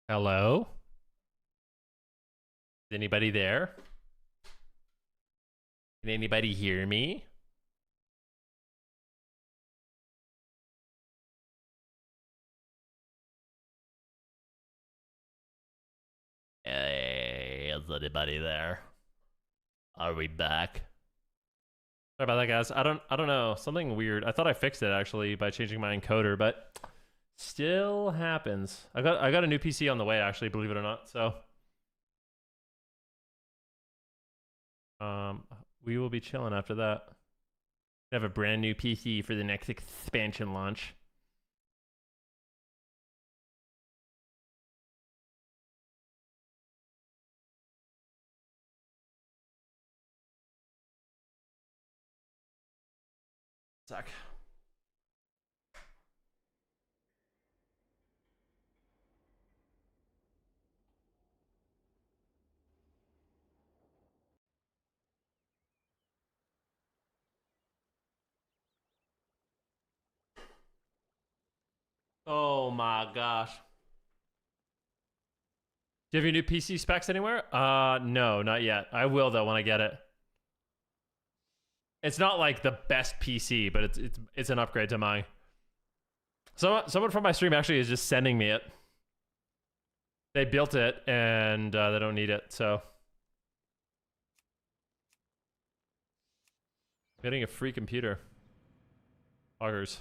Hello? Is anybody there? Can anybody hear me? Hey, is anybody there? Are we back? Sorry about that, guys. I don't know. Something weird. I thought I fixed it actually by changing my encoder, but still happens. I got a new PC on the way actually, believe it or not. So um we will be chilling after that. We have a brand new PC for the next expansion launch. Suck. Oh my gosh. Do you have your new PC specs anywhere? No, not yet. I will though when I get it. It's not like the best PC, but it's an upgrade to mine. So someone from my stream actually is just sending me it. They built it and they don't need it, so getting a free computer. Augers.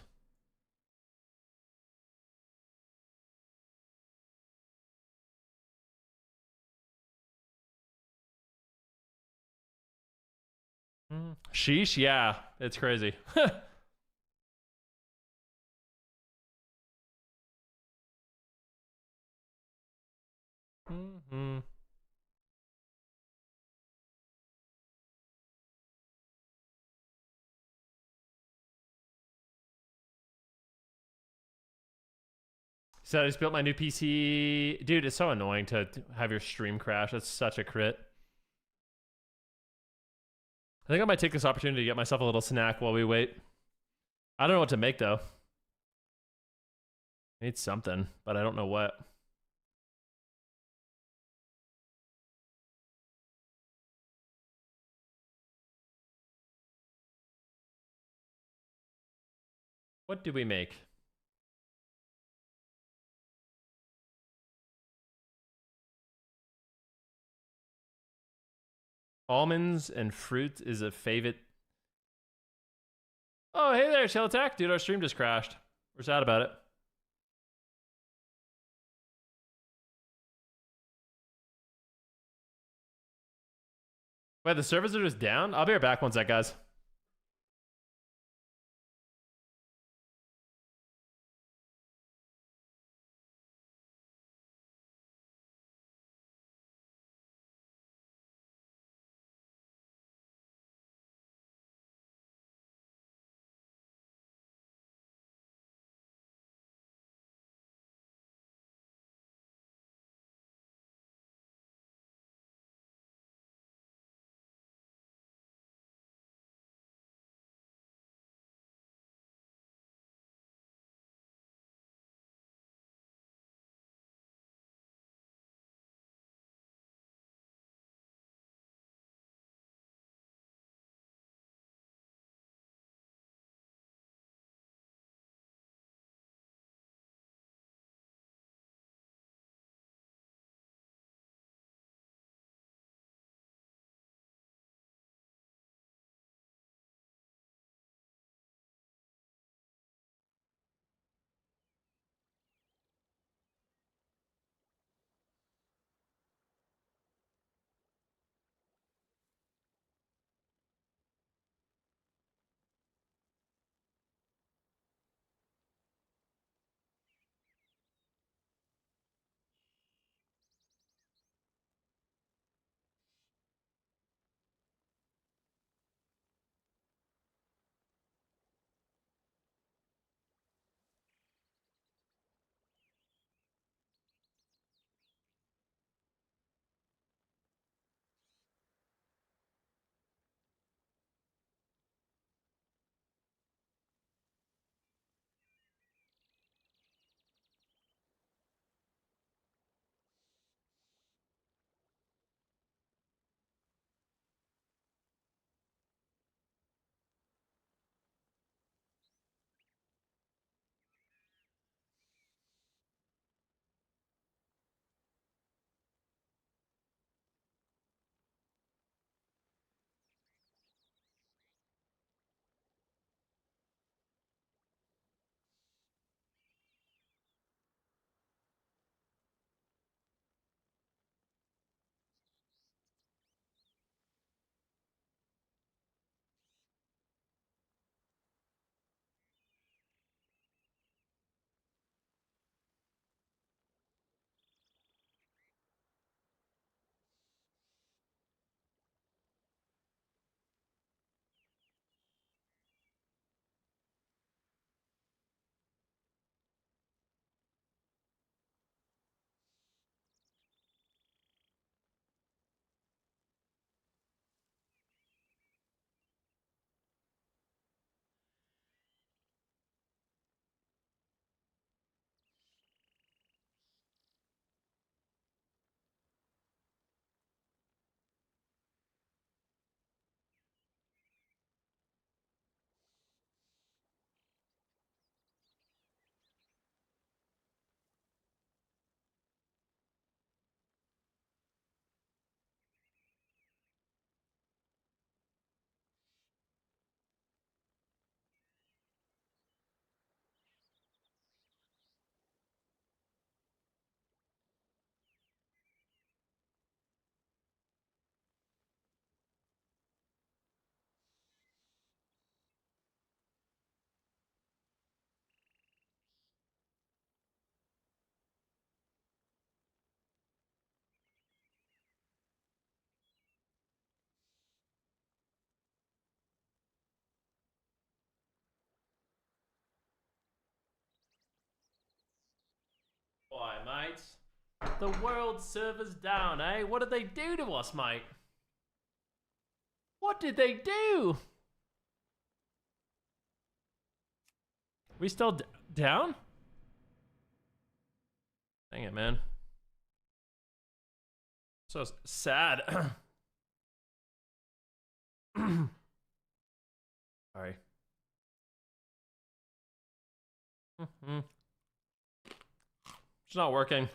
Sheesh, yeah, it's crazy. Mm-hmm. So I just built my new PC. Dude, it's so annoying to have your stream crash. That's such a crit. I think I might take this opportunity to get myself a little snack while we wait. I don't know what to make though. I need something, but I don't know what. What do we make? Almonds and fruit is a favorite. Oh, hey there, Shell Attack. Dude, our stream just crashed. We're sad about it. Wait, the servers are just down? I'll be right back one sec, guys. mates. The world server's down, eh? What did they do to us, mate? What did they do? We still down? Dang it, man. So sad. Sorry. It's not working.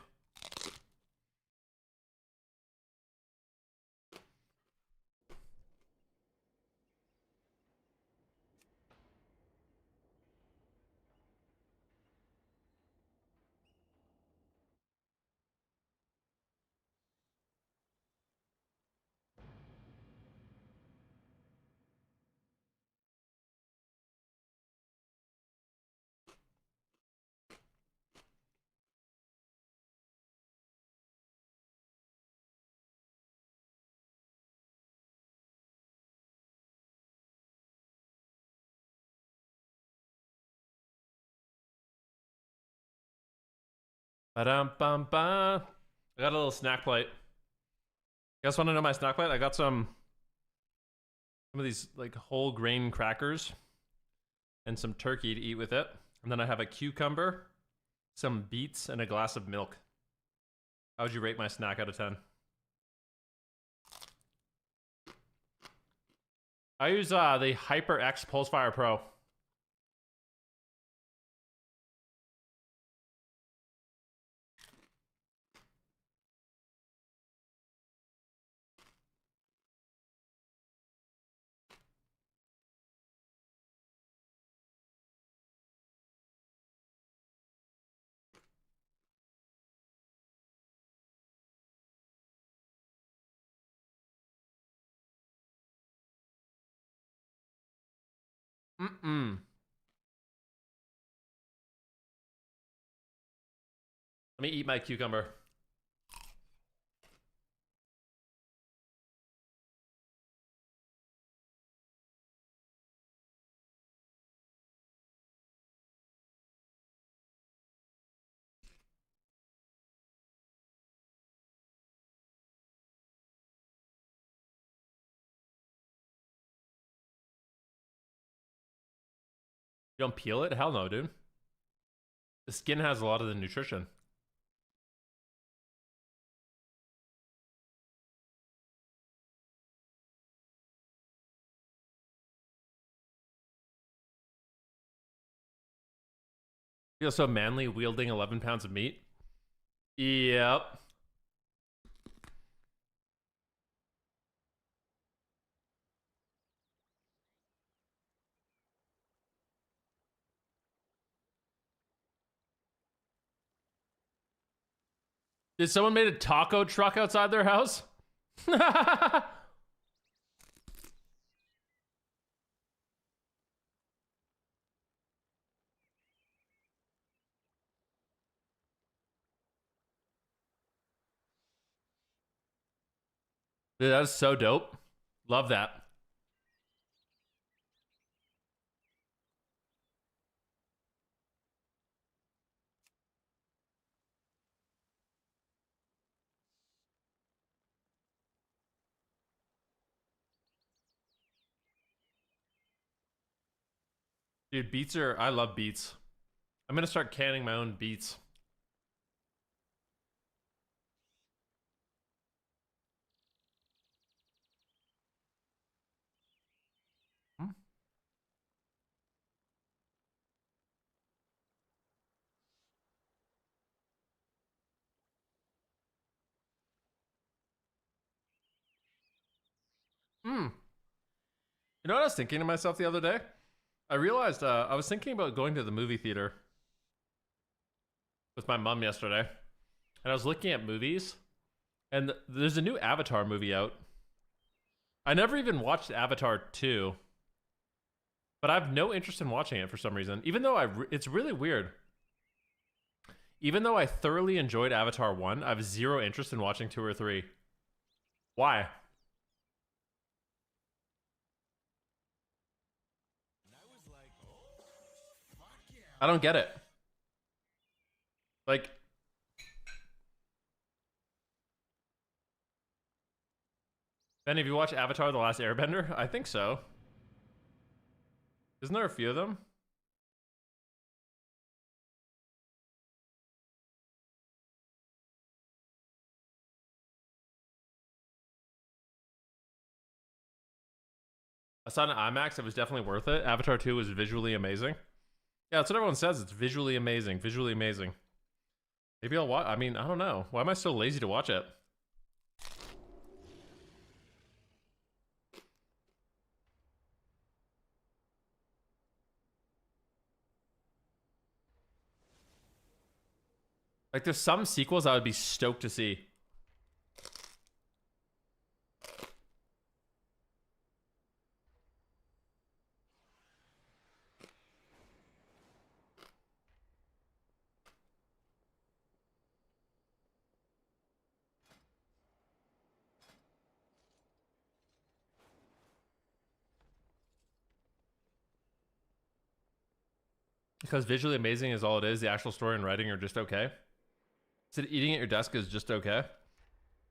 Ba-dum-bum-bum. I got a little snack plate. You guys want to know my snack plate? I got some of these like whole grain crackers and some turkey to eat with it. And then I have a cucumber, some beets, and a glass of milk. How would you rate my snack out of 10? I use the HyperX Pulsefire Pro. Mm-mm. Let me eat my cucumber. You don't peel it? Hell no, dude. The skin has a lot of the nutrition. Feel so manly wielding 11 pounds of meat. Yep. Did someone made a taco truck outside their house? Dude, that is so dope. Love that. Dude, beets are... I love beets. I'm gonna start canning my own beets. Hmm? Hmm. You know what I was thinking to myself the other day? I realized I was thinking about going to the movie theater with my mom yesterday. And I was looking at movies. And there's a new Avatar movie out. I never even watched Avatar 2. But I have no interest in watching it for some reason. Even though it's really weird. Even though I thoroughly enjoyed Avatar 1, I have zero interest in watching 2 or 3. Why? I don't get it. Like, Ben, have you watched Avatar: The Last Airbender? I think so. Isn't there a few of them? I saw it in IMAX. It was definitely worth it. Avatar 2 was visually amazing. Yeah, that's what everyone says. It's visually amazing. Visually amazing. Maybe I'll watch. I mean, I don't know. Why am I so lazy to watch it? Like, there's some sequels I would be stoked to see. Because visually amazing is all it is. The actual story and writing are just okay. So eating at your desk is just okay. I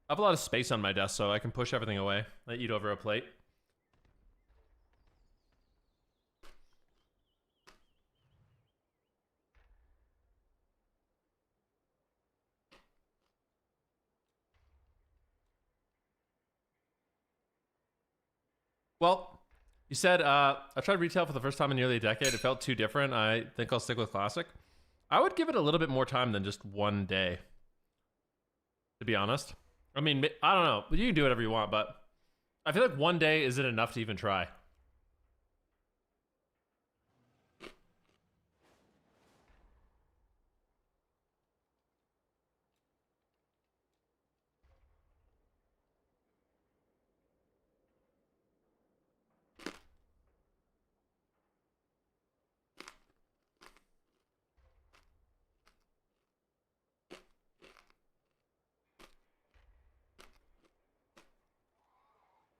have a lot of space on my desk, so I can push everything away. I eat over a plate. Well, you said I tried retail for the first time in nearly a decade. It felt too different. I think I'll stick with classic. I would give it a little bit more time than just one day, to be honest. I mean, I don't know. You can do whatever you want, but I feel like one day isn't enough to even try.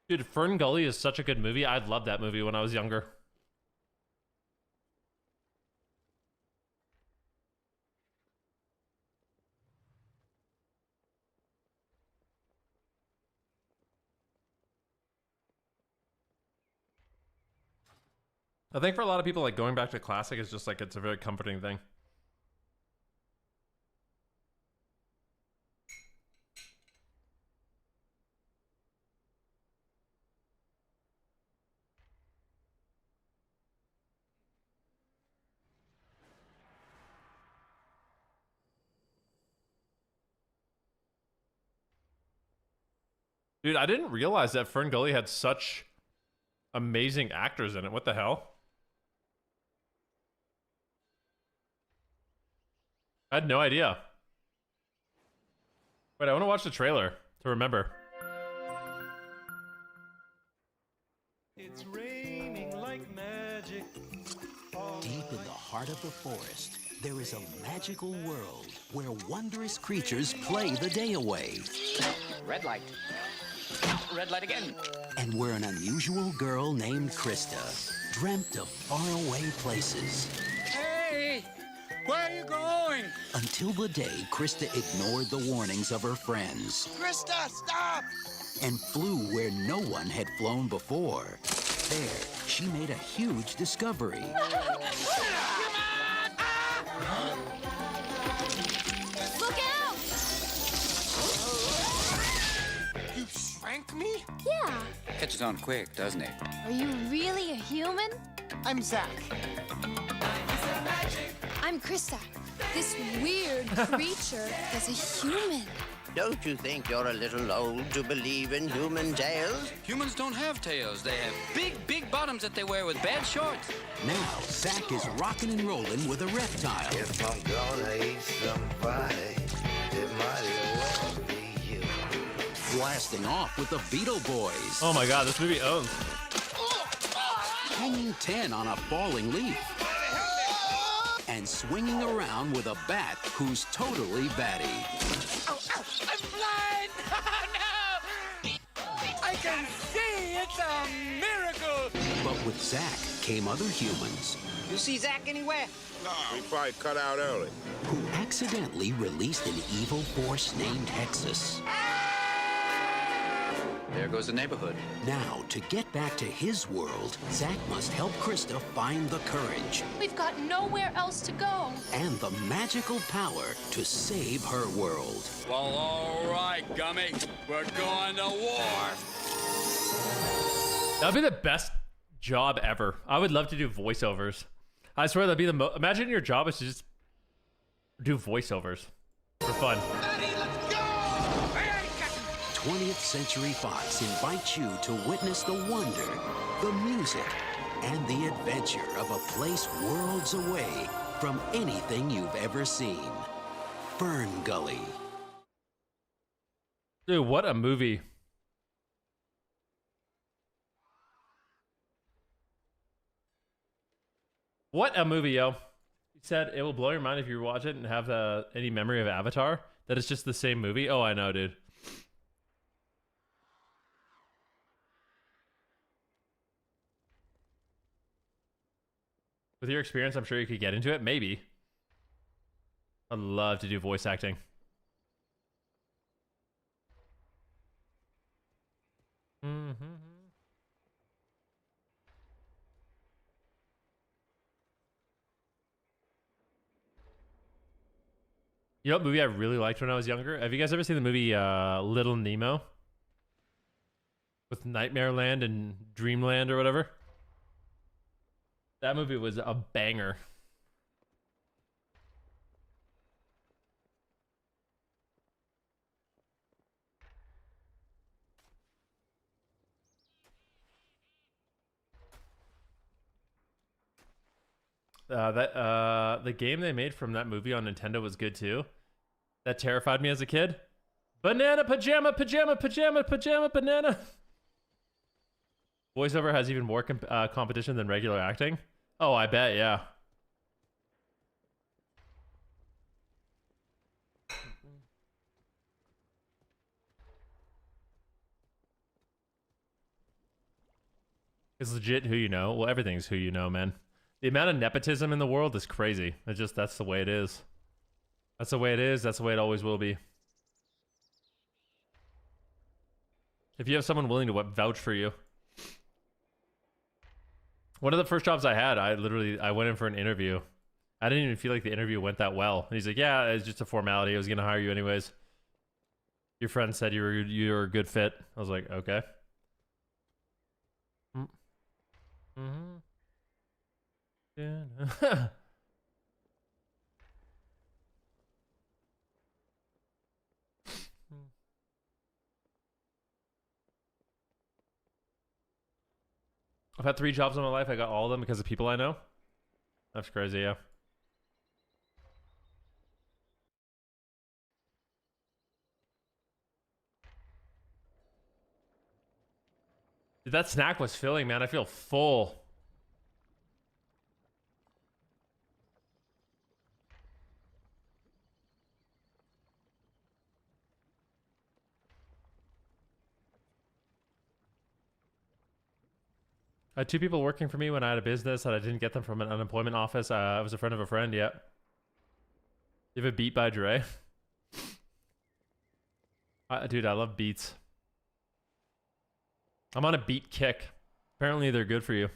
Dude, Fern Gully is such a good movie. I loved that movie when I was younger. I think for a lot of people, like, going back to classic is just like, it's a very comforting thing. Dude, I didn't realize that Fern Gully had such amazing actors in it. What the hell? I had no idea. Wait, I want to watch the trailer to remember. It's raining like magic. Deep in the heart of the forest, there is a magical world where wondrous creatures play the day away. Red light. Red light again. And where an unusual girl named Krista dreamt of faraway places. Hey! Where are you going? Until the day Krista ignored the warnings of her friends Krista, stop! and flew where no one had flown before. There, she made a huge discovery. Look out! You shrank me? Yeah. Catches on quick, doesn't it? Are you really a human? I'm Zach. I'm Krista. This weird creature is a human. Don't you think you're a little old to believe in human tales? Humans don't have tails. They have big, big bottoms that they wear with bad shorts. Now, Zach is rocking and rolling with a reptile. If I'm gonna eat somebody, it might as well be you. Blasting off with the Beetle Boys. Oh my god, this movie owns. Hanging 10 on a falling leaf. And swinging around with a bat who's totally batty. Oh, ow, I'm blind! No! I can see! It's a miracle! But with Zach came other humans You see Zach anywhere? We probably cut out early. who accidentally released an evil force named Hexus. There goes the neighborhood. Now, to get back to his world, Zack must help Krista find the courage We've got nowhere else to go. and the magical power to save her world. Well, all right, Gummy. We're going to war. That'd be the best job ever. I would love to do voiceovers. I swear that'd be the imagine your job is to just do voiceovers for fun. 20th Century Fox invites you to witness the wonder, the music, and the adventure of a place worlds away from anything you've ever seen. Fern Gully. Dude, what a movie. What a movie, yo. He said it will blow your mind if you watch it and have any memory of Avatar, that it's just the same movie. Oh, I know, dude. With your experience, I'm sure you could get into it. Maybe. I'd love to do voice acting. You know what movie I really liked when I was younger? Have you guys ever seen the movie Little Nemo? With Nightmare Land and Dreamland or whatever? That movie was a banger. The game they made from that movie on Nintendo was good too. That terrified me as a kid. Banana pajama pajama pajama pajama banana. Voiceover has even more competition than regular acting. Oh, I bet, yeah. It's legit who you know. Well, everything's who you know, man. The amount of nepotism in the world is crazy. That's the way it is. That's the way it is. That's the way it always will be. If you have someone willing to vouch for you. One of the first jobs I had, I went in for an interview. I didn't even feel like the interview went that well. And he's like, yeah, it's just a formality. I was going to hire you anyways. Your friend said you were a good fit. I was like, okay. Yeah. I've had 3 jobs in my life. I got all of them because of people I know. That's crazy, yeah. Dude, that snack was filling, man. I feel full. I had 2 people working for me when I had a business that I didn't get them from an unemployment office. I was a friend of a friend, yeah. You have a beat by Dre? Dude, I love beats. I'm on a beat kick. Apparently they're good for you.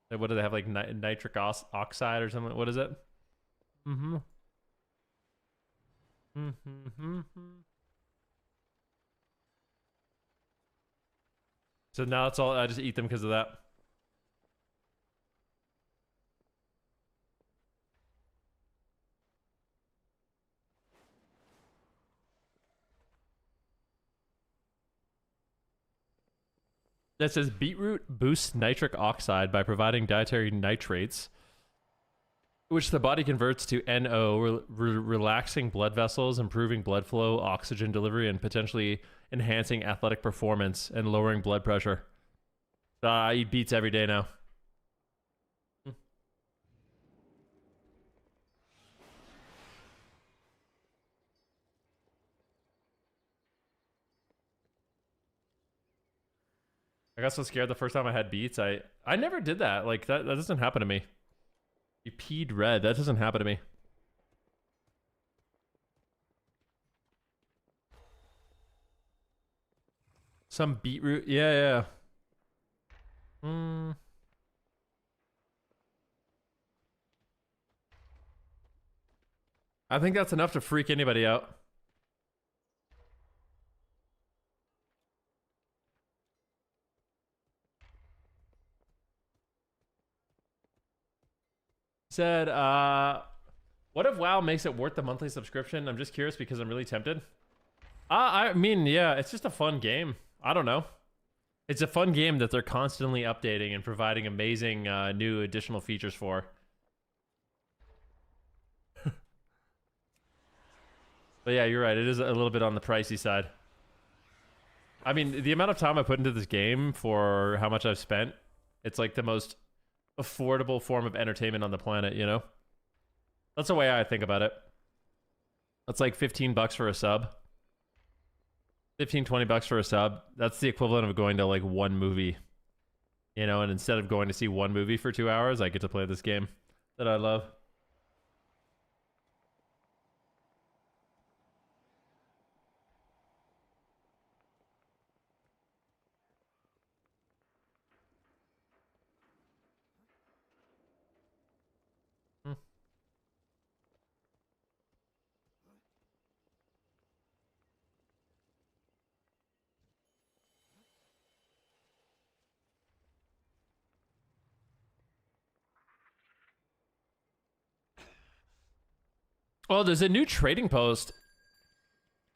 What do they have, like nitric oxide or something? What is it? So now that's all. I just eat them because of that. That says beetroot boosts nitric oxide by providing dietary nitrates, which the body converts to NO, relaxing blood vessels, improving blood flow, oxygen delivery, and potentially enhancing athletic performance and lowering blood pressure. I eat beets every day now. I got so scared the first time I had beets. I never did that. Like that doesn't happen to me. You peed red. That doesn't happen to me. Some beetroot. Yeah, yeah. Hmm. I think that's enough to freak anybody out. Said, what if WoW makes it worth the monthly subscription? I'm just curious because I'm really tempted. I mean, yeah, it's just a fun game. I don't know. It's a fun game that they're constantly updating and providing amazing new additional features for. But yeah, you're right. It is a little bit on the pricey side. I mean, the amount of time I put into this game for how much I've spent, it's like the most affordable form of entertainment on the planet, you know? That's the way I think about it. That's like 15 bucks for a sub. 15, 20 bucks for a sub. That's the equivalent of going to like one movie. You know, and instead of going to see one movie for 2 hours, I get to play this game that I love. Oh, there's a new trading post.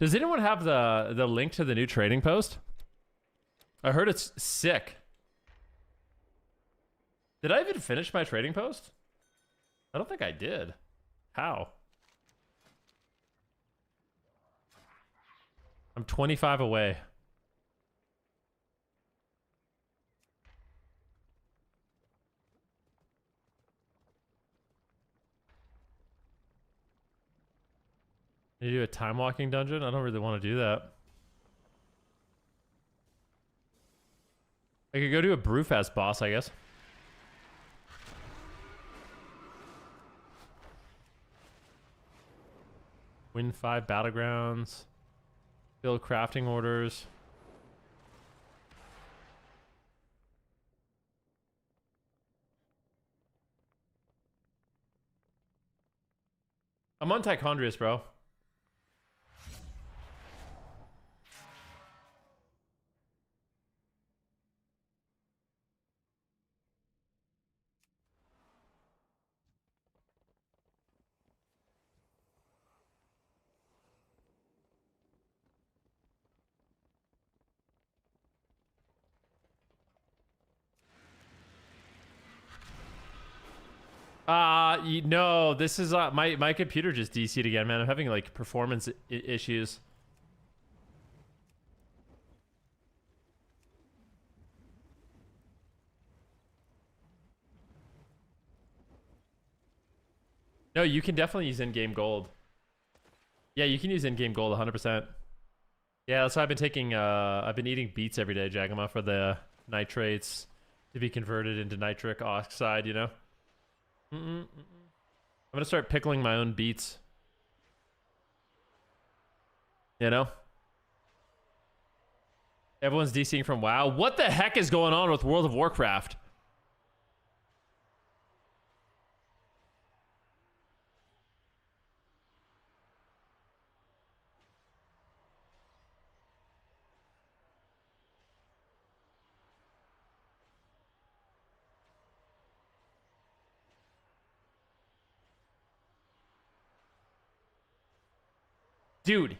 Does anyone have the link to the new trading post? I heard it's sick. Did I even finish my trading post? I don't think I did. How? I'm 25 away. Need to do a time walking dungeon? I don't really want to do that. I could go do a Brewfest boss, I guess. Win 5 battlegrounds. Build crafting orders. I'm on Tichondrius, bro. No, this is my computer just DC'd again, man. I'm having like performance issues. No, you can definitely use in-game gold. Yeah, you can use in-game gold 100%. Yeah, that's why I've been taking I've been eating beets every day, Jagama, for the nitrates to be converted into nitric oxide, you know? I'm gonna start pickling my own beets. You know? Everyone's DCing from WoW. What the heck is going on with World of Warcraft? Dude.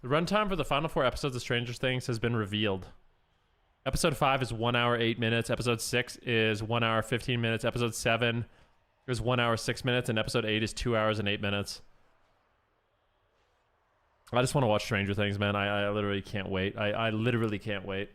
The runtime for the final 4 episodes of Stranger Things has been revealed. Episode 5 is 1 hour 8 minutes. Episode 6 is 1 hour 15 minutes. Episode 7 is 1 hour 6 minutes. And episode 8 is 2 hours and 8 minutes. I just want to watch Stranger Things, man. I literally can't wait. I literally can't wait.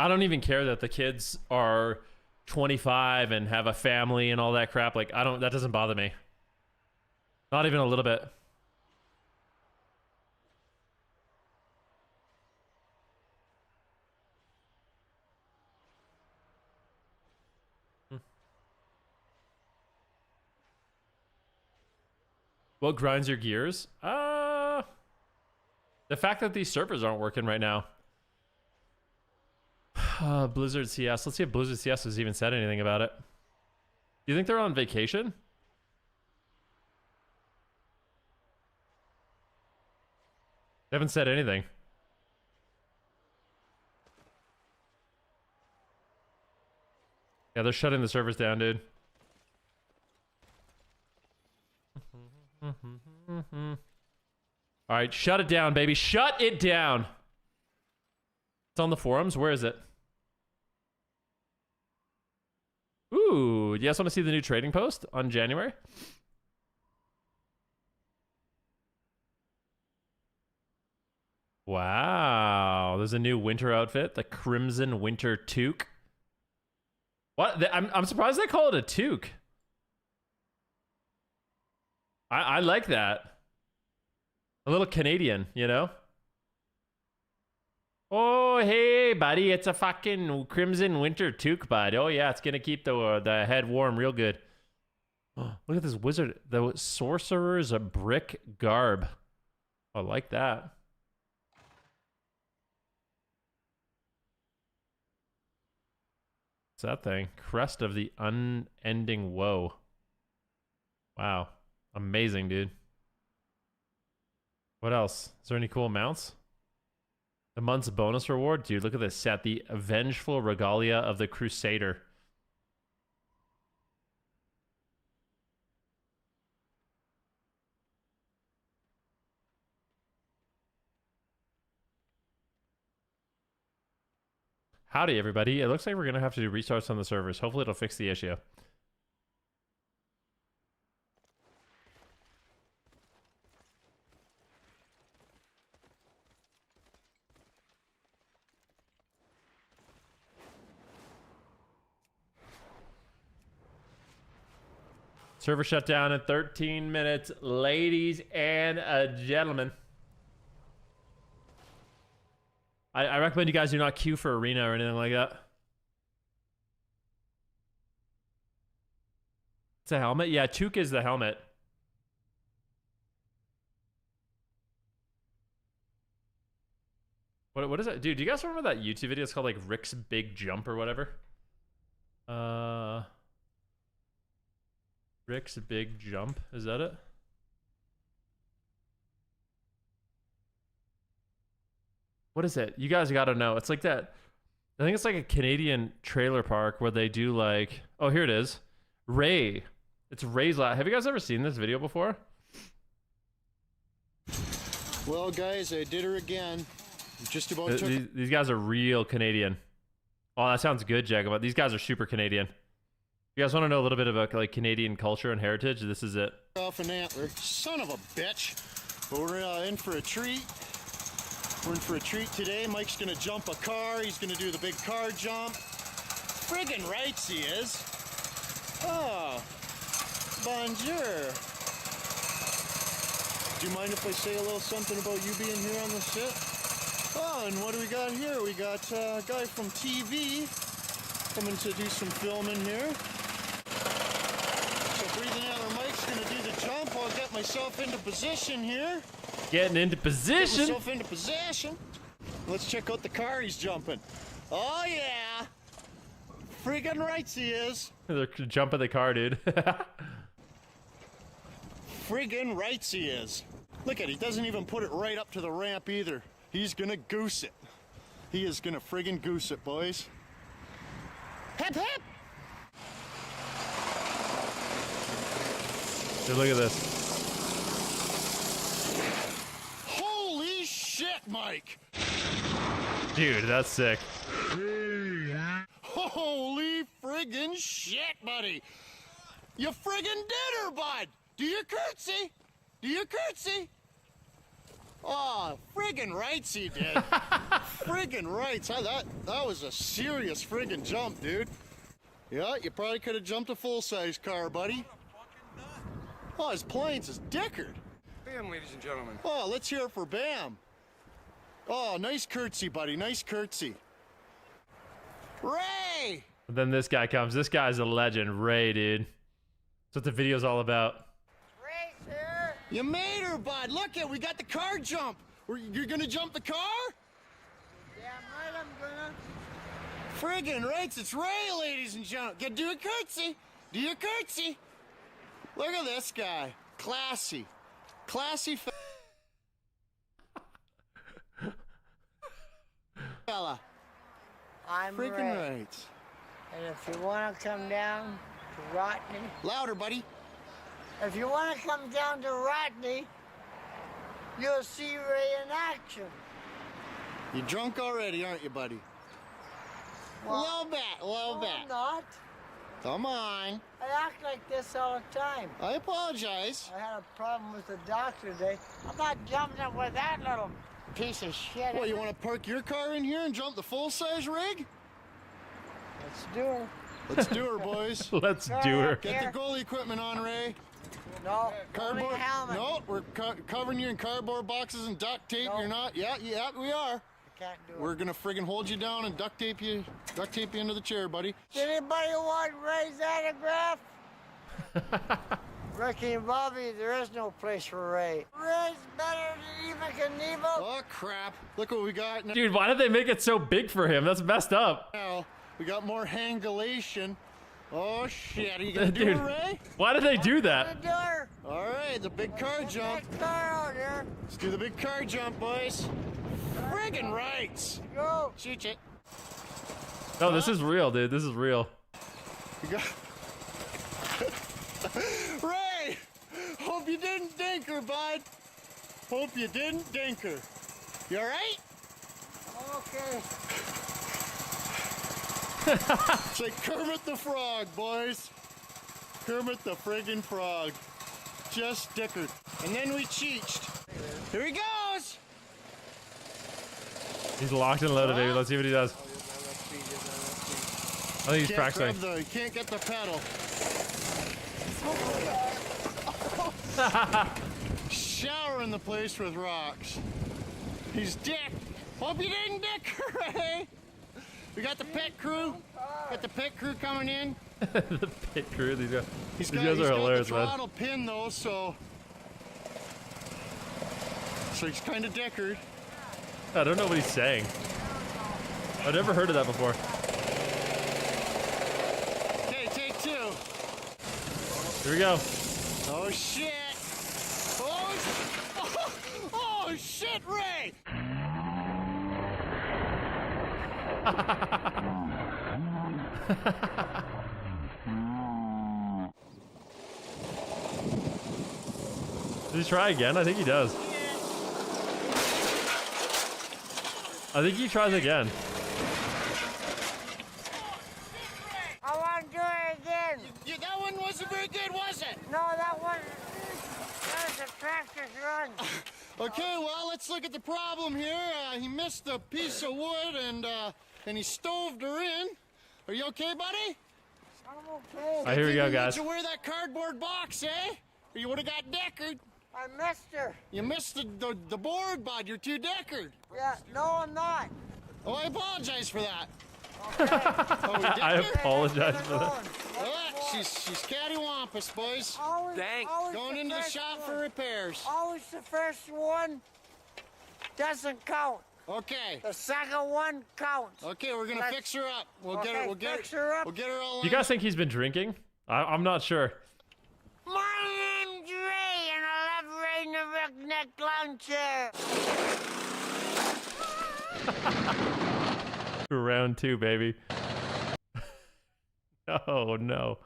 I don't even care that the kids are 25 and have a family and all that crap. Like, that doesn't bother me. Not even a little bit. What grinds your gears? The fact that these servers aren't working right now. Blizzard CS. Let's see if Blizzard CS has even said anything about it. Do you think they're on vacation? They haven't said anything. Yeah, they're shutting the servers down, dude. All right, shut it down, baby. Shut it down. It's on the forums. Where is it? Ooh, you guys want to see the new trading post on January? Wow, there's a new winter outfit, the Crimson Winter Toque. What? I'm surprised they call it a toque. I like that. A little Canadian, you know? Oh, hey, buddy, it's a fucking Crimson Winter Toque, bud. Oh, yeah, it's gonna keep the head warm real good. Oh, look at this wizard. The Sorcerer's a brick garb. I like that. What's that thing? Crest of the Unending Woe. Wow. Amazing, dude. What else? Is there any cool mounts? The month's bonus reward? Dude, look at this set. The Vengeful Regalia of the Crusader. Howdy, everybody. It looks like we're going to have to do restarts on the servers. Hopefully it'll fix the issue. Server shut down in 13 minutes, ladies and gentlemen. I recommend you guys do not queue for arena or anything like that. It's a helmet? Yeah, Toque is the helmet. What is it? Dude, do you guys remember that YouTube video? It's called like Rick's Big Jump or whatever. Rick's Big Jump, is that it? What is it? You guys gotta know. It's like that. I think it's like a Canadian trailer park where they do like. Oh, here it is. Ray. It's Ray's lab. Have you guys ever seen this video before? Well, guys, I did her again. Just about took. These guys are real Canadian. Oh, that sounds good, Jacob. These guys are super Canadian. You guys want to know a little bit about like Canadian culture and heritage? This is it. Off an antler. Son of a bitch. But we're in for a treat. We're in for a treat today. Mike's going to jump a car. He's going to do the big car jump. Friggin' rights he is. Oh, bonjour. Do you mind if I say a little something about you being here on the set? Oh, and what do we got here? We got a guy from TV coming to do some filming here. So breathing antler Mike's going to do the jump. I'll get myself into position here. Getting into position. Get myself into position. Let's check out the car he's jumping. Oh, yeah. Friggin' rights he is. They're jumping the car, dude. Friggin' rights he is. Look at it. He doesn't even put it right up to the ramp either. He's gonna goose it. He is gonna friggin' goose it, boys. Hip, hip! Dude, look at this. Holy shit, Mike! Dude, that's sick. Holy friggin' shit, buddy! You friggin' did her, bud! Do your curtsy! Do your curtsy! Oh, friggin' rights he did. Friggin' rights. That was a serious friggin' jump, dude. Yeah, you probably could have jumped a full-size car, buddy. Oh, his plane's is dickered. Bam, ladies and gentlemen. Oh, let's hear it for Bam. Oh, nice curtsy, buddy. Nice curtsy. Ray! But then this guy comes. This guy's a legend. Ray, dude. That's what the video's all about. Ray's here. You made her, bud. Look it, we got the car jump. You're gonna jump the car? Damn right I'm gonna. Friggin' rights, it's Ray, ladies and gentlemen. Do a curtsy. Do your curtsy. Look at this guy. Classy. Classy fella. I'm Freaking Ray. rights. And if you want to come down to Rodney, Louder, buddy. if you want to come down to Rodney, you'll see Ray in action. You're drunk already, aren't you, buddy? A little bit, a little No, bit. I'm not. Come on. I act like this all the time. I apologize. I had a problem with the doctor today. I'm not jumping up with that little piece of shit. Well, you want to park your car in here and jump the full-size rig? Let's do her. Let's do her, boys. Let's do her. Get the goalie equipment on, Ray. No, Cardboard. only a helmet. No, we're covering you in cardboard boxes and duct tape. No. You're not. Yeah, we are. I can't do We're it. gonna friggin' hold you down and duct tape you into the chair, buddy. Does anybody want Ray's autograph? Ricky and Bobby, there is no place for Ray. Ray's better than even Knievel. Oh crap! Look what we got now. Dude, why did they make it so big for him? That's messed up. We got more hangulation. Oh shit! Are you gonna do Dude, it, Ray? why did they do The that? door. All right, the big car jump. That car out there. Let's do the big car jump, boys. Friggin' rights. Go. Shoot it. No, this is real, dude. This is real. You got... Ray! Hope you didn't dink her, bud. Hope you didn't dink her. You alright? Okay. It's like Kermit the Frog, boys. Kermit the friggin' Frog. Just dickered. And then we cheeched. Here he goes! He's locked and loaded, baby. Let's see what he does. I think he's practicing. You can't get the pedal. Showering the place with rocks. He's dick. Hope you didn't dick her, Ray. We got the pit crew. Got the pit crew coming in. The pit crew. These guys He's are got hilarious, the man. throttle pin though, so he's kind of dickered. I don't know what he's saying. I've never heard of that before. Okay, take two. Here we go. Oh shit! Oh shit, Ray! Does he try again? I think he does. I think he tries again. I want to do it again. That one wasn't very good, was it? No, that was a practice run. Okay, well, let's look at the problem here. He missed a piece of wood and he stoved her in. Are you okay, buddy? I'm okay. All right, here we go, guys. Did you wear that cardboard box, eh? Or you would have got deckered. I missed her. You missed the board, bud. You're too deckered. Yeah, no, I'm not. Oh, I apologize for that. Okay. Oh, we did I it? apologize for that. She's cattywampus, boys. Always, always Going into the first shop one. for repairs. Always the first one doesn't count. Okay. The second one counts. Okay, we're gonna Let's- fix her up. We'll get okay, her. We'll get fix her up. We'll get her all. Do you guys think he's been drinking? I'm not sure. My name's Ray, and I love Ray in the Redneck Lawn Chair. Round two, baby. Oh no.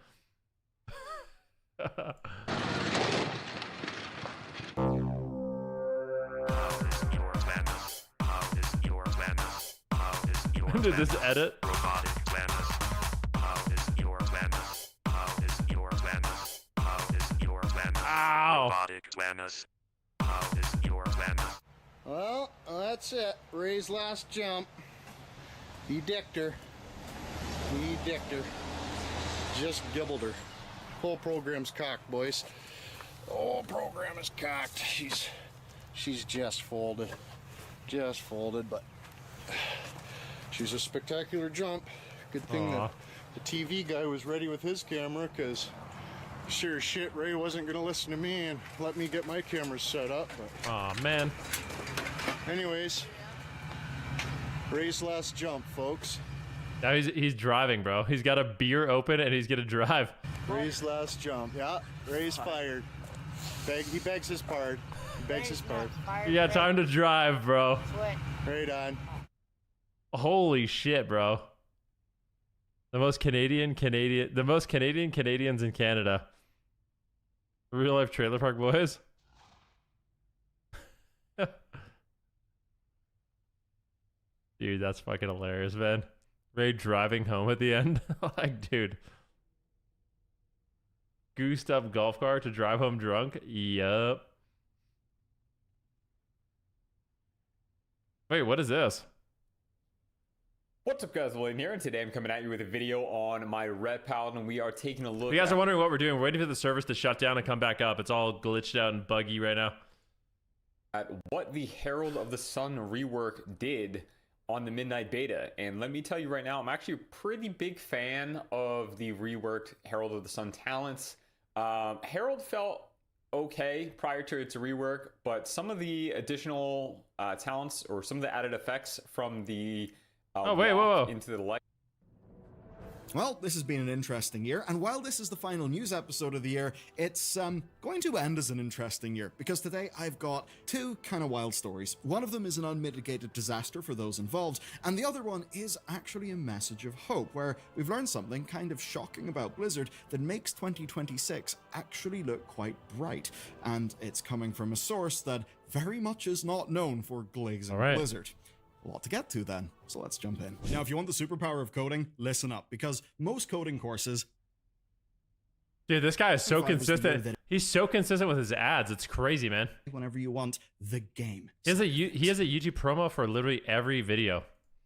Did this edit? Ow! Well, that's it. Ray's last jump. He dicked her. He dicked her. Just gibbled her. Whole program's cocked, boys. The whole program is cocked. She's just folded. Just folded, but she's a spectacular jump. Good thing that the TV guy was ready with his camera, because Sure as shit, Ray wasn't gonna listen to me and let me get my cameras set up, but... Aw, man. Anyways, Ray's last jump, folks. Now he's driving, bro. He's got a beer open and he's gonna drive. Ray's last jump. Yeah, Ray's fired. He begs his pardon. He begs his pardon. Yeah, time to drive, bro. Right on. Holy shit, bro. The most Canadians in Canada. Real life trailer park boys. Dude, that's fucking hilarious, man. Ray driving home at the end. Like, dude. Goosed up golf cart to drive home drunk? Yup. Wait, what is this? What's up, guys? William here, and today I'm coming at you with a video on my Red Pal, and we are taking a look. If you guys are wondering what we're doing, we're waiting for the service to shut down and come back up. It's all glitched out and buggy right now. At what the Herald of the Sun rework did on the Midnight Beta. And let me tell you right now, I'm actually a pretty big fan of the reworked Herald of the Sun talents. Herald felt okay prior to its rework, but some of the additional talents or some of the added effects from the whoa. into the light. Well, this has been an interesting year, and while this is the final news episode of the year, it's going to end as an interesting year, because today I've got two kind of wild stories. One of them is an unmitigated disaster for those involved, and the other one is actually a message of hope, where we've learned something kind of shocking about Blizzard that makes 2026 actually look quite bright, and it's coming from a source that very much is not known for glazing Blizzard. A lot to get to then, so let's jump in. Now, if you want the superpower of coding, listen up, because most coding courses... Dude, this guy is so consistent. He's so consistent with his ads. It's crazy, man. Whenever you want the game. He has a YouTube promo for literally every video.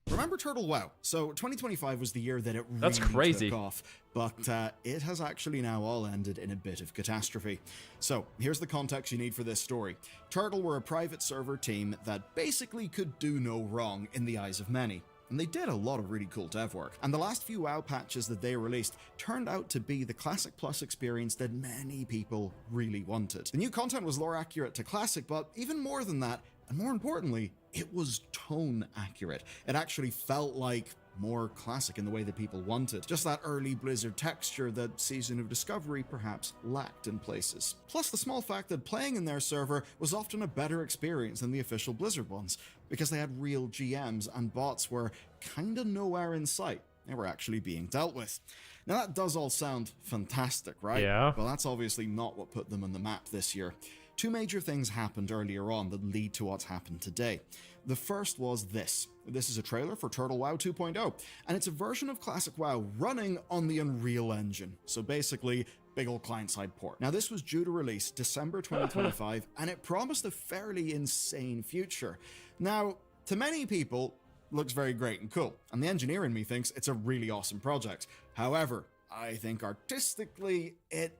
Remember Turtle WoW? So 2025 was the year that it That's really crazy. took off, but it has actually now all ended in a bit of catastrophe. So here's the context you need for this story. Turtle were a private server team that basically could do no wrong in the eyes of many. And they did a lot of really cool dev work. And the last few WoW patches that they released turned out to be the Classic Plus experience that many people really wanted. The new content was lore accurate to Classic, but even more than that, and more importantly, it was tone accurate. It actually felt like more Classic in the way that people wanted. Just that early Blizzard texture that Season of Discovery perhaps lacked in places. Plus the small fact that playing in their server was often a better experience than the official Blizzard ones, because they had real GMs and bots were kinda nowhere in sight. They were actually being dealt with. Now that does all sound fantastic, right? Yeah. Well, that's obviously not what put them on the map this year. Two major things happened earlier on that lead to what's happened today. The first was this. This is a trailer for Turtle WoW 2.0, and it's a version of Classic WoW running on the Unreal Engine. So basically, big old client-side port. Now this was due to release December 2025, and it promised a fairly insane future. Now, to many people, looks very great and cool, and the engineer in me thinks it's a really awesome project. However, I think artistically, it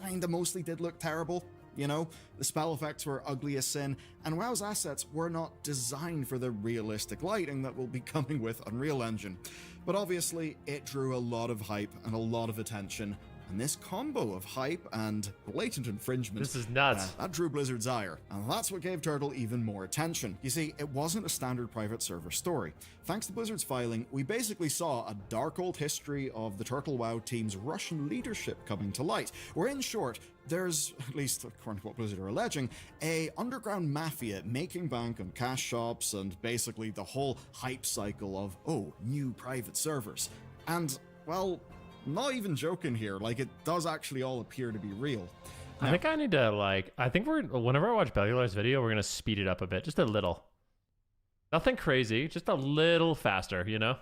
kinda mostly did look terrible. You know, the spell effects were ugly as sin, and WoW's assets were not designed for the realistic lighting that will be coming with Unreal Engine. But obviously, it drew a lot of hype and a lot of attention, and this combo of hype and blatant infringement... This is nuts. That drew Blizzard's ire, and that's what gave Turtle even more attention. You see, it wasn't a standard private server story. Thanks to Blizzard's filing, we basically saw a dark old history of the Turtle WoW team's Russian leadership coming to light, where in short, there's, at least according to what Blizzard are alleging, a underground mafia making bank on cash shops and basically the whole hype cycle of, oh, new private servers. And, well, not even joking here, like it does actually all appear to be real. I think I need to whenever I watch Bellular's video, we're gonna speed it up a bit, just a little. Nothing crazy, just a little faster, you know?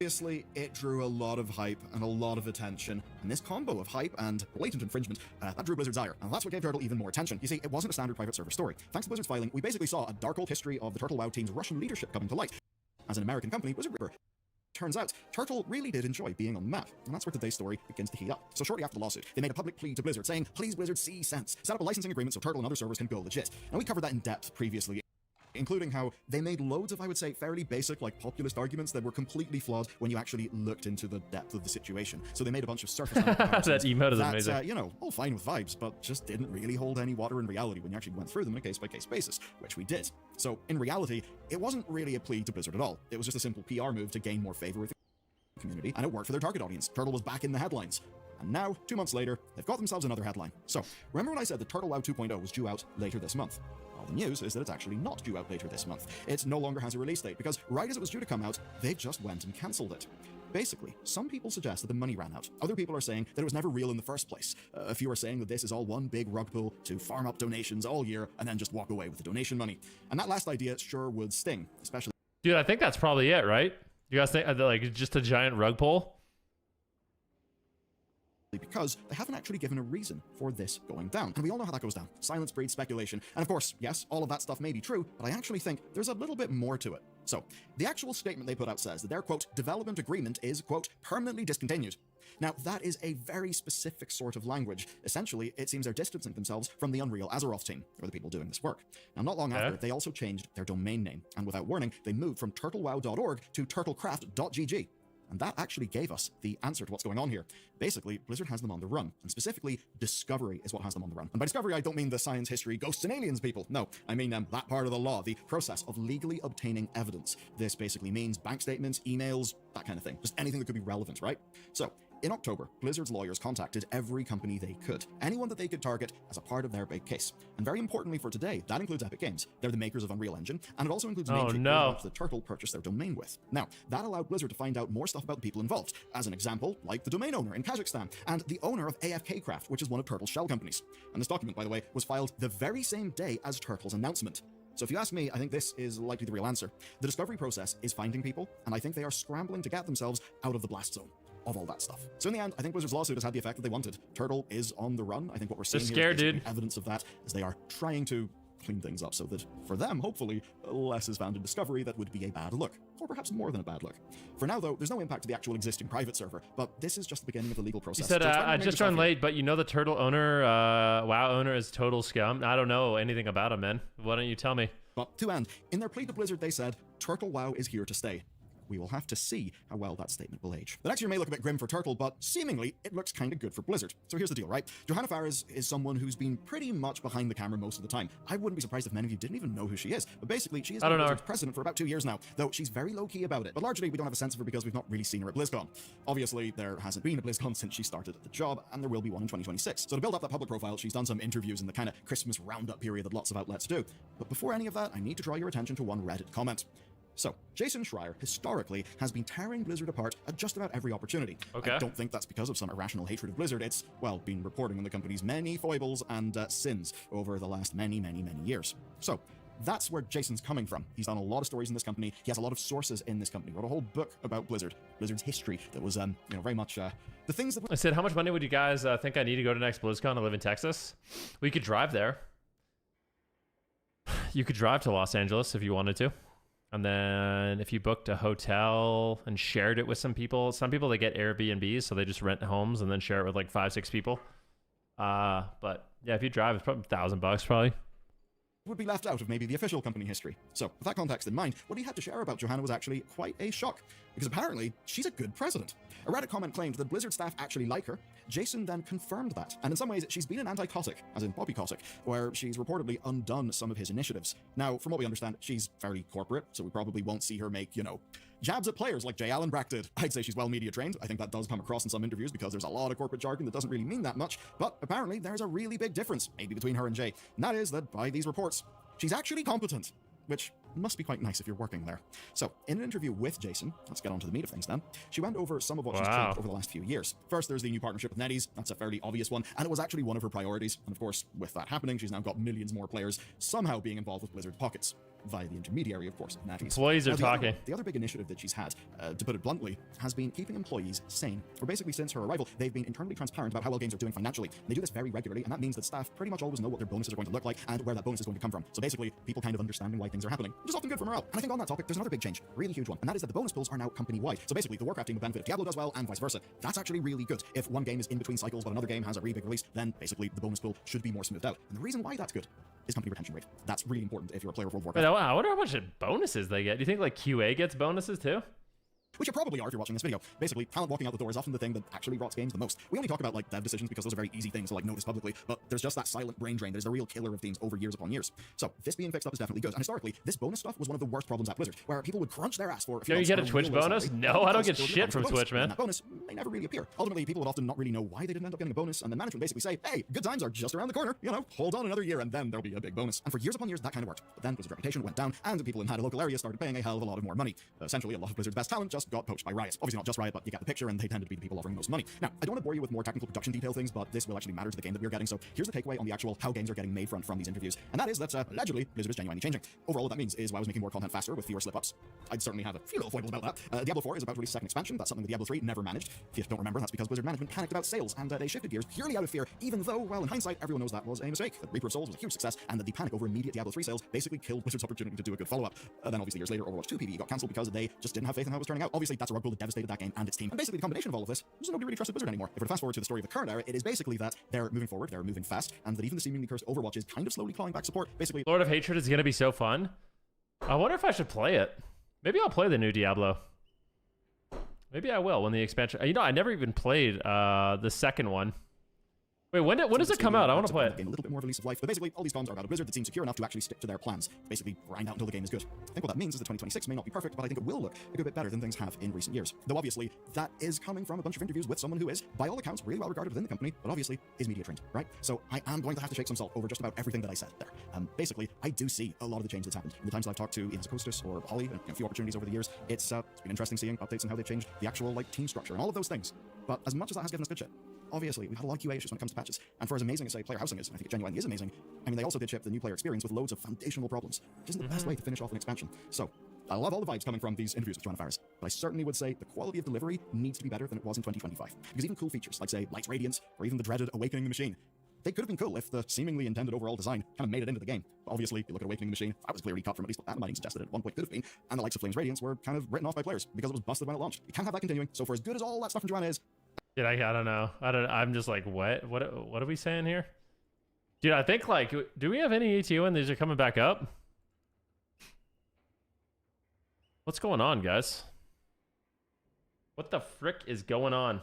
Obviously, it drew a lot of hype and a lot of attention, and this combo of hype and blatant infringement, that drew Blizzard's ire, and that's what gave Turtle even more attention. You see, it wasn't a standard private server story. Thanks to Blizzard's filing, we basically saw a dark old history of the Turtle WoW team's Russian leadership coming to light. As an American company, Blizzard turns out, Turtle really did enjoy being on the map, and that's where today's story begins to heat up. So shortly after the lawsuit, they made a public plea to Blizzard saying, please Blizzard, see sense. Set up a licensing agreement so Turtle and other servers can go legit. And we covered that in depth previously. including how they made loads of, I would say, fairly basic, like populist arguments that were completely flawed when you actually looked into the depth of the situation. So they made a bunch of surface level comparisons that emote is amazing. you know, all fine with vibes, but just didn't really hold any water in reality when you actually went through them on a case-by-case basis, which we did. So in reality, it wasn't really a plea to Blizzard at all. It was just a simple PR move to gain more favor with the community, and it worked for their target audience. Turtle was back in the headlines. And now, 2 months later, they've got themselves another headline. So, remember when I said that Turtle WoW 2.0 was due out later this month? Well, the news is that it's actually not due out later this month. It no longer has a release date, because right as it was due to come out, they just went and cancelled it. Basically, some people suggest that the money ran out. Other people are saying that it was never real in the first place. A few are saying that this is all one big rug pull to farm up donations all year and then just walk away with the donation money. And that last idea sure would sting, especially... Dude, I think that's probably it, right? You guys think, like, just a giant rug pull? Because they haven't actually given a reason for this going down. And we all know how that goes down. Silence breeds speculation. And of course, yes, all of that stuff may be true, but I actually think there's a little bit more to it. So, the actual statement they put out says that their, quote, development agreement is, quote, permanently discontinued. Now, that is a very specific sort of language. Essentially, it seems they're distancing themselves from the Unreal Azeroth team, or the people doing this work. Now, not long after, they also changed their domain name, and without warning, they moved from turtlewow.org to turtlecraft.gg. And that actually gave us the answer to what's going on here. Basically, Blizzard has them on the run, and specifically, Discovery is what has them on the run. And by Discovery, I don't mean the science, history, ghosts, and aliens people. No, I mean that part of the law, the process of legally obtaining evidence. This basically means bank statements, emails, that kind of thing. Just anything that could be relevant, right? So, in October, Blizzard's lawyers contacted every company they could, anyone that they could target as a part of their big case. And very importantly for today, that includes Epic Games. They're the makers of Unreal Engine, and it also includes which the Turtle purchased their domain with. Now, that allowed Blizzard to find out more stuff about the people involved. As an example, like the domain owner in Kazakhstan, and the owner of AFK Craft, which is one of Turtle's shell companies. And this document, by the way, was filed the very same day as Turtle's announcement. So if you ask me, I think this is likely the real answer. The discovery process is finding people, and I think they are scrambling to get themselves out of the blast zone of all that stuff. So in the end, I think Blizzard's lawsuit has had the effect that they wanted. Turtle is on the run. I think what we're seeing here is evidence of that, as they are trying to clean things up so that, for them, hopefully, less is found in Discovery that would be a bad look. Or perhaps more than a bad look. For now, though, there's no impact to the actual existing private server, but this is just the beginning of the legal process. You said, I just joined late, but you know the Turtle owner, WoW owner is total scum? I don't know anything about him, man. Why don't you tell me? But to end, in their plea to Blizzard, they said, Turtle WoW is here to stay. We will have to see how well that statement will age. The next year may look a bit grim for Turtle, but seemingly it looks kind of good for Blizzard. So here's the deal, right? Johanna Fares is someone who's been pretty much behind the camera most of the time. I wouldn't be surprised if many of you didn't even know who she is. But basically, she has been Blizzard's president for about 2 years now, though she's very low-key about it. But largely, we don't have a sense of her because we've not really seen her at BlizzCon. Obviously, there hasn't been a BlizzCon since she started the job, and there will be one in 2026. So to build up that public profile, she's done some interviews in the kind of Christmas roundup period that lots of outlets do. But before any of that, I need to draw your attention to one Reddit comment. So, Jason Schreier, historically, has been tearing Blizzard apart at just about every opportunity. Okay. I don't think that's because of some irrational hatred of Blizzard. It's, well, been reporting on the company's many foibles and sins over the last many years. So, that's where Jason's coming from. He's done a lot of stories in this company. He has a lot of sources in this company. He wrote a whole book about Blizzard's history that was, very much the things that... I said, how much money would you guys think I need to go to next BlizzCon? I live in Texas. We could drive there. You could drive to Los Angeles if you wanted to. And then if you booked a hotel and shared it with some people, they get Airbnbs, so they just rent homes and then share it with like 5-6 people. But yeah, if you drive, it's probably $1,000 probably. Would be left out of maybe the official company history. So, with that context in mind, what he had to share about Johanna was actually quite a shock, because apparently, she's a good president. A Reddit comment claimed that Blizzard staff actually like her. Jason then confirmed that, and in some ways, she's been an anti-Kotick, as in Bobby Kotick, where she's reportedly undone some of his initiatives. Now, from what we understand, she's very corporate, so we probably won't see her make, jabs at players like J. Allen Brack did. I'd say she's well media trained. I think that does come across in some interviews because there's a lot of corporate jargon that doesn't really mean that much, but apparently there's a really big difference, maybe between her and Jay, and that is that by these reports, she's actually competent, which must be quite nice if you're working there. So, in an interview with Jason, let's get on to the meat of things then, she went over some of what she's tweaked over the last few years. First, there's the new partnership with NetEase. That's a fairly obvious one, and it was actually one of her priorities. And of course, with that happening, she's now got millions more players somehow being involved with Blizzard Pockets, via the intermediary, of course, NetEase. Employees are talking. The other big initiative that she's had, to put it bluntly, has been keeping employees sane. Or basically, since her arrival, they've been internally transparent about how well games are doing financially. They do this very regularly, and that means that staff pretty much always know what their bonuses are going to look like and where that bonus is going to come from. So basically, people kind of understanding why things are happening. which is often good for morale. And I think on that topic, there's another big change, really huge one, and that is that the bonus pools are now company-wide. So basically, the Warcraft team will benefit if Diablo does well, and vice versa. That's actually really good. If one game is in between cycles, but another game has a really big release, then basically the bonus pool should be more smoothed out. And the reason why that's good is company retention rate. That's really important if you're a player of World of Warcraft. Wait, I wonder how much bonuses they get. Do you think like QA gets bonuses too? Which you probably are if you're watching this video. Basically, talent walking out the door is often the thing that actually rots games the most. We only talk about like dev decisions because those are very easy things to like notice publicly, but there's just that silent brain drain that is the real killer of teams over years upon years. So this being fixed up is definitely good. And historically, this bonus stuff was one of the worst problems at Blizzard, where people would crunch their ass for a few months You get a for Twitch real low bonus? salary, No, I don't because get there would be shit from bonus, Twitch, man. and that bonus may never really appear. Ultimately, people would often not really know why they didn't end up getting a bonus, and then management basically say, hey, good times are just around the corner, you know, hold on another year and then there'll be a big bonus. And for years upon years, that kind of worked. But then Blizzard's reputation went down, and people in had a local area started paying a hell of a lot of more money. Essentially, a lot of Blizzard's best talent just got poached by Riot. Obviously not just Riot, but you get the picture, and they tended to be the people offering the most money. Now, I don't want to bore you with more technical production detail things, but this will actually matter to the game that we're getting, so here's the takeaway on the actual how games are getting made from these interviews. And that is that, allegedly, Blizzard is genuinely changing. Overall, what that means is WoW is making more content faster with fewer slip-ups. I'd certainly have a few little foibles about that. Diablo 4 is about to release a second expansion. That's something that Diablo 3 never managed. If you don't remember, that's because Blizzard management panicked about sales, and they shifted gears purely out of fear, even though, well, in hindsight, everyone knows that was a mistake. That Reaper of Souls was a huge success, and that the panic over immediate Diablo 3 sales basically killed Blizzard's opportunity to do a good follow-up. Then obviously years later, Overwatch 2 PvE got cancelled because they just didn't have faith in how it was turning out. Obviously, that's a rug pull that devastated that game and its team. And basically, the combination of all of this was nobody really trusted Blizzard anymore. If we're to fast forward to the story of the current era, it is basically that they're moving forward, they're moving fast, and that even the seemingly cursed Overwatch is kind of slowly clawing back support. Basically, Lord of Hatred is gonna be so fun. I wonder if I should play it. Maybe I'll play the new Diablo. Maybe I will when the expansion. You know, I never even played the second one. Wait, when does it come out? I want to play it. A little bit more of a lease of life, but basically all these problems are about a Blizzard that seems secure enough to actually stick to their plans. Basically, grind out until the game is good. I think what that means is that 2026 may not be perfect, but I think it will look a good bit better than things have in recent years. Though obviously, that is coming from a bunch of interviews with someone who is, by all accounts, really well regarded within the company, but obviously is media trained, right? So I am going to have to shake some salt over just about everything that I said there. Basically, I do see a lot of the change that's happened. In the times that I've talked to Ian Zakostas or Holly, and a few opportunities over the years, it's been interesting seeing updates on how they've changed the actual like team structure and all of those things. But as much as that has given us good shit, obviously, we've had a lot of QA issues when it comes to patches. And for as amazing as, say, player housing is, and I think it genuinely is amazing, I mean, they also did ship the new player experience with loads of foundational problems, which isn't the best way to finish off an expansion. So, I love all the vibes coming from these interviews with Joanna Faris, but I certainly would say the quality of delivery needs to be better than it was in 2025. Because even cool features, like, say, Light's Radiance, or even the dreaded Awakening the Machine, they could have been cool if the seemingly intended overall design kind of made it into the game. But obviously, you look at Awakening the Machine, that was clearly cut from at least what that mining suggested at one point could have been, and the likes of Flames Radiance were kind of written off by players because it was busted when it launched. You can't have that continuing, so for as good as all that stuff from Joanna is, Dude, I don't know. I'm just like, what are we saying here? Dude, I think like, do we have any ETO when these are coming back up? What's going on, guys? What the frick is going on?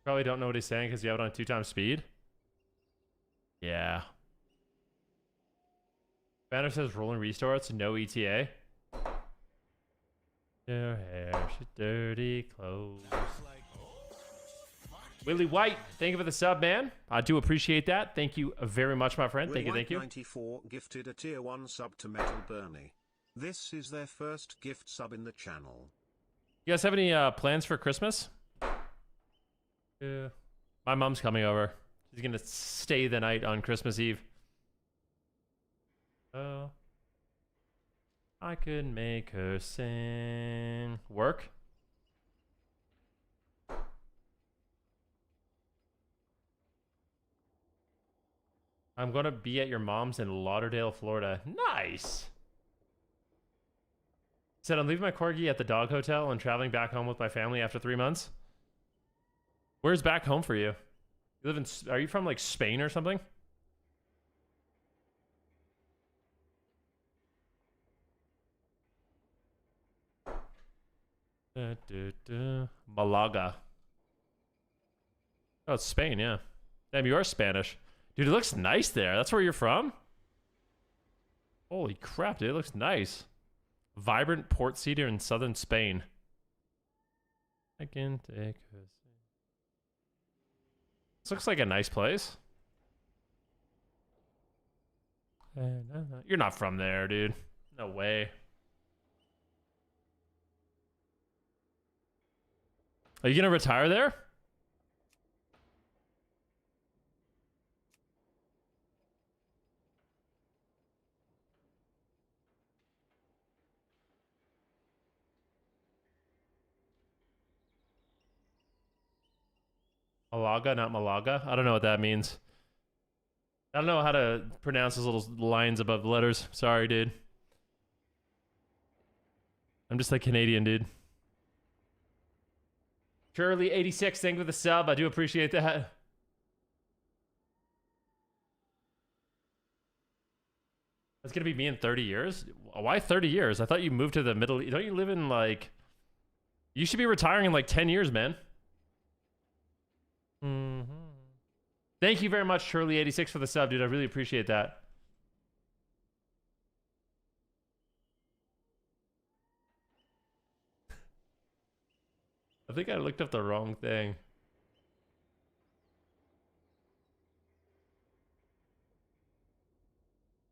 Probably don't know what he's saying because you have it on 2x speed. Yeah. Banner says rolling restarts, no ETA. Your hair, your dirty clothes. Willie White, thank you for the sub, man. I do appreciate that. Thank you very much, my friend. Thank you, thank you. 94 gifted a tier 1 sub to Metal Bernie. This is their first gift sub in the channel. You guys have any plans for Christmas? Yeah. My mom's coming over. She's gonna stay the night on Christmas Eve. Oh. I could make her sing. Work? I'm gonna be at your mom's in Lauderdale, Florida. Nice! Said I'm leaving my corgi at the dog hotel and traveling back home with my family after 3 months. Where's back home for you? You live in... Are you from like Spain or something? Malaga. Oh, it's Spain, yeah. Damn, you are Spanish. Dude, it looks nice there. That's where you're from? Holy crap, dude. It looks nice. Vibrant port city in southern Spain. I can take her. This looks like a nice place. You're not from there, dude. No way. Are you gonna retire there? Malaga, not Malaga. I don't know what that means. I don't know how to pronounce those little lines above the letters. Sorry, dude. I'm just like Canadian, dude. Shirley86, thank you for the sub. I do appreciate that. That's gonna be me in 30 years? Why 30 years? I thought you moved to the Middle East. Don't you live in like... You should be retiring in like 10 years, man. Thank you very much, Shirley86, for the sub, dude. I really appreciate that. I think I looked up the wrong thing.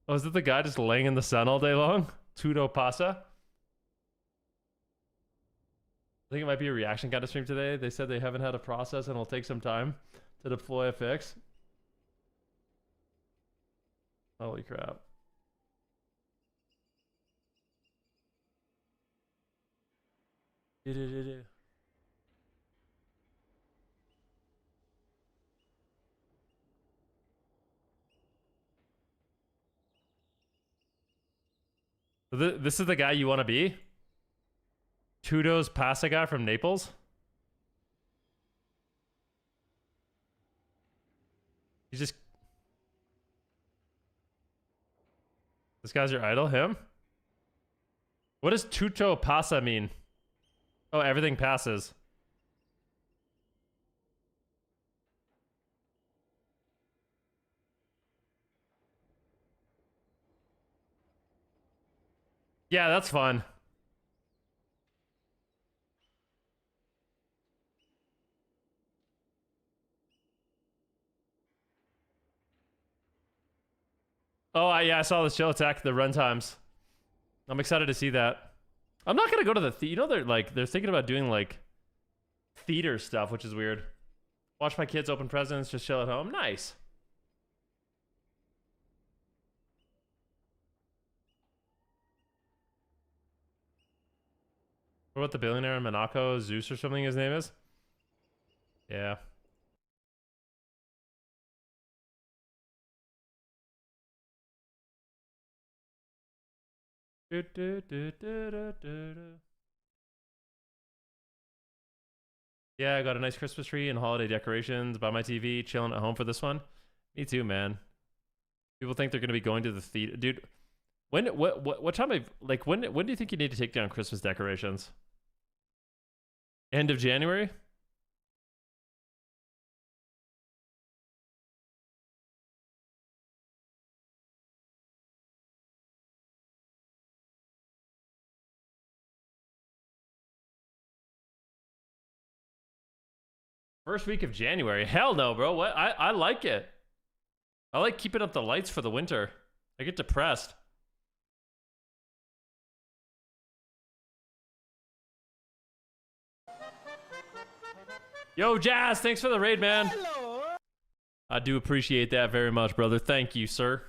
Oh, is it the guy just laying in the sun all day long? Tudo pasa? I think it might be a reaction kind of stream today. They said they haven't had a process and it'll take some time to deploy a fix. Holy crap. So this is the guy you want to be? Tudo's pasta guy from Naples? He's just... This guy's your idol? Him? What does tutto passa mean? Oh, everything passes. Yeah, that's fun. Oh, yeah, I saw the show attack the runtimes. I'm excited to see that. I'm not gonna go to the you know, they're thinking about doing like theater stuff, which is weird. Watch my kids open presents, just chill at home. Nice. What about the billionaire in Monaco, Zeus or something his name is? Yeah. Yeah, I got a nice Christmas tree and holiday decorations by my TV, chilling at home for this one. Me too, man. People think they're gonna be going to the theater, dude. What time of like when do you think you need to take down Christmas decorations? End of January? First week of January. Hell no, bro. What? I like it. I like keeping up the lights for the winter. I get depressed. Yo, Jazz, thanks for the raid, man. Hello. I do appreciate that very much, brother. Thank you, sir.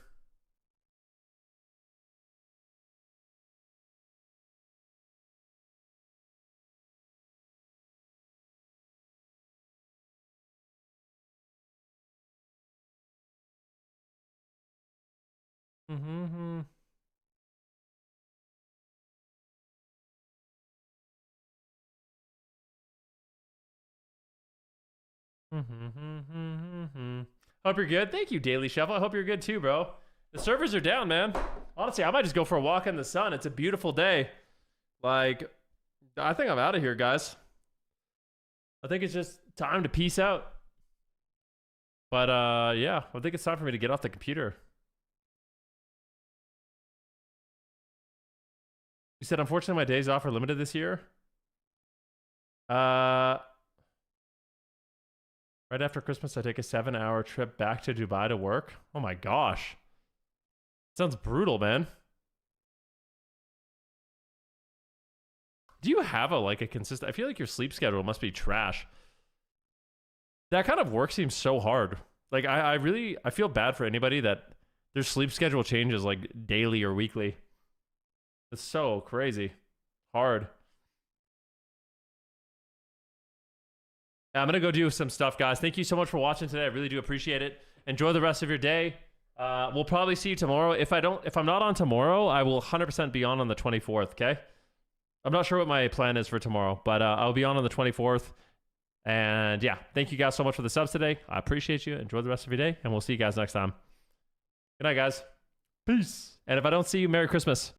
Mm-hmm. Hope you're good. Thank you, Daily Shuffle. I hope you're good too, bro. The servers are down, man. Honestly, I might just go for a walk in the sun. It's a beautiful day. Like, I think I'm out of here, guys. I think it's just time to peace out. But, yeah, I think it's time for me to get off the computer. You said, unfortunately, my days off are limited this year. Right after Christmas, I take a 7-hour trip back to Dubai to work. Oh my gosh. Sounds brutal, man. Do you have a consistent... I feel like your sleep schedule must be trash. That kind of work seems so hard. Like, I feel bad for anybody that their sleep schedule changes like daily or weekly. It's so crazy. Hard. I'm gonna go do some stuff, guys. Thank you so much for watching today. I really do appreciate it. Enjoy the rest of your day. We'll probably see you tomorrow. If I'm not on tomorrow, I will 100% be on the 24th. Okay. I'm not sure what my plan is for tomorrow, but I'll be on the 24th. And yeah, thank you guys so much for the subs today. I appreciate you. Enjoy the rest of your day, and we'll see you guys next time. Good night, guys. Peace. And if I don't see you, Merry Christmas.